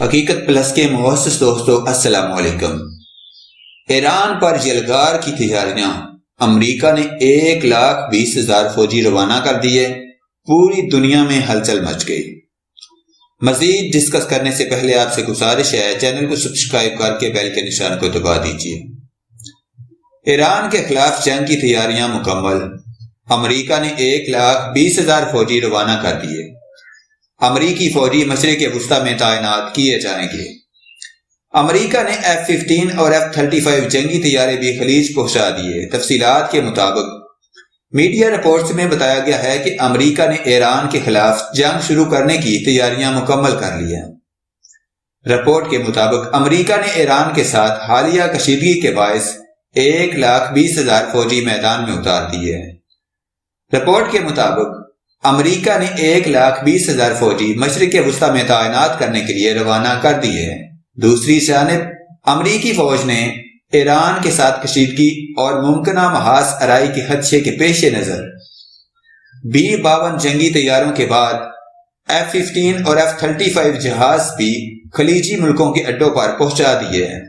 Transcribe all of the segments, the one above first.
حقیقت پلس کے معزز دوستو السلام علیکم۔ ایران پر یلغار کی تیاریاں، امریکہ نے 1,20,000 فوجی روانہ کر دیے، پوری دنیا میں ہلچل مچ گئی۔ مزید ڈسکس کرنے سے پہلے آپ سے گزارش ہے چینل کو سبسکرائب کر کے بیل کے نشان کو دبا دیجیے۔ ایران کے خلاف جنگ کی تیاریاں مکمل، امریکہ نے 1,20,000 فوجی روانہ کر دیے۔ امریکی فوجی مشرق وسطی میں تعینات کیے جائیں گے۔ امریکہ نے F-15 اور F-35 جنگی طیارے بھی خلیج پہنچا دیے۔ تفصیلات کے مطابق میڈیا رپورٹس میں بتایا گیا ہے کہ امریکہ نے ایران کے خلاف جنگ شروع کرنے کی تیاریاں مکمل کر لی ہیں۔ رپورٹ کے مطابق امریکہ نے ایران کے ساتھ حالیہ کشیدگی کے باعث 1,20,000 فوجی میدان میں اتار دیے ہیں۔ رپورٹ کے مطابق امریکہ نے 1,20,000 فوجی مشرق وسطی میں تعینات کرنے کے لیے روانہ کر دیے ہیں۔ دوسری جانب امریکی فوج نے ایران کے ساتھ کشیدگی اور ممکنہ محاذ آرائی کے خدشے کے پیش نظر B-52 جنگی طیاروں کے بعد F-15 اور F-35 جہاز بھی خلیجی ملکوں کے اڈوں پر پہنچا دیے ہیں۔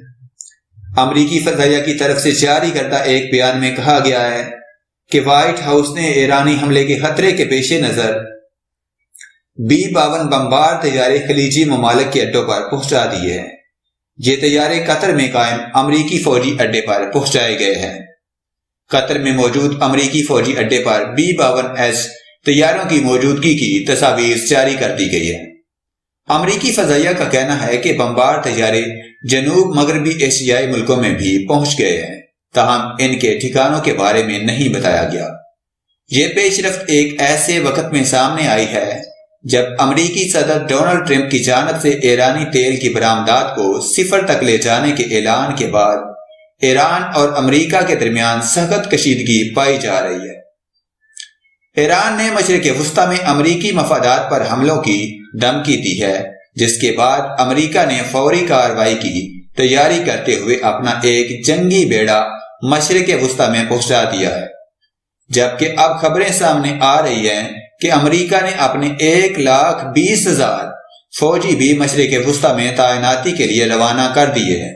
امریکی فضائیہ کی طرف سے جاری کردہ ایک بیان میں کہا گیا ہے کہ وائٹ ہاؤس نے ایرانی حملے کے خطرے کے پیش نظر B-52 بمبار طیارے خلیجی ممالک کے اڈوں پر پہنچا دیے ہیں۔ یہ طیارے قطر میں قائم امریکی فوجی اڈے پر پہنچائے گئے ہیں۔ قطر میں موجود امریکی فوجی اڈے پر B-52 طیاروں کی موجودگی کی تصاویر جاری کر دی گئی ہے۔ امریکی فضائیہ کا کہنا ہے کہ بمبار طیارے جنوب مغربی ایشیائی ملکوں میں بھی پہنچ گئے ہیں، تاہم ان کے ٹھکانوں کے بارے میں نہیں بتایا گیا۔ یہ پیش رفت ایک ایسے وقت میں سامنے آئی ہے جب امریکی صدر ڈونلڈ ٹرمپ کی جانب سے ایرانی تیل کی برآمدات کو 0 تک لے جانے کے اعلان کے بعد ایران اور امریکہ کے درمیان سخت کشیدگی پائی جا رہی ہے۔ ایران نے مشرق وسطی میں امریکی مفادات پر حملوں کی دھمکی دی ہے، جس کے بعد امریکہ نے فوری کارروائی کی تیاری کرتے ہوئے اپنا ایک جنگی بیڑا مشرق وسطی میں پہنچا دیا ہے، جبکہ اب خبریں سامنے آ رہی ہیں کہ امریکہ نے اپنے 1,20,000 فوجی بھی مشرق وسطی میں تعیناتی کے لیے روانہ کر دیے ہیں۔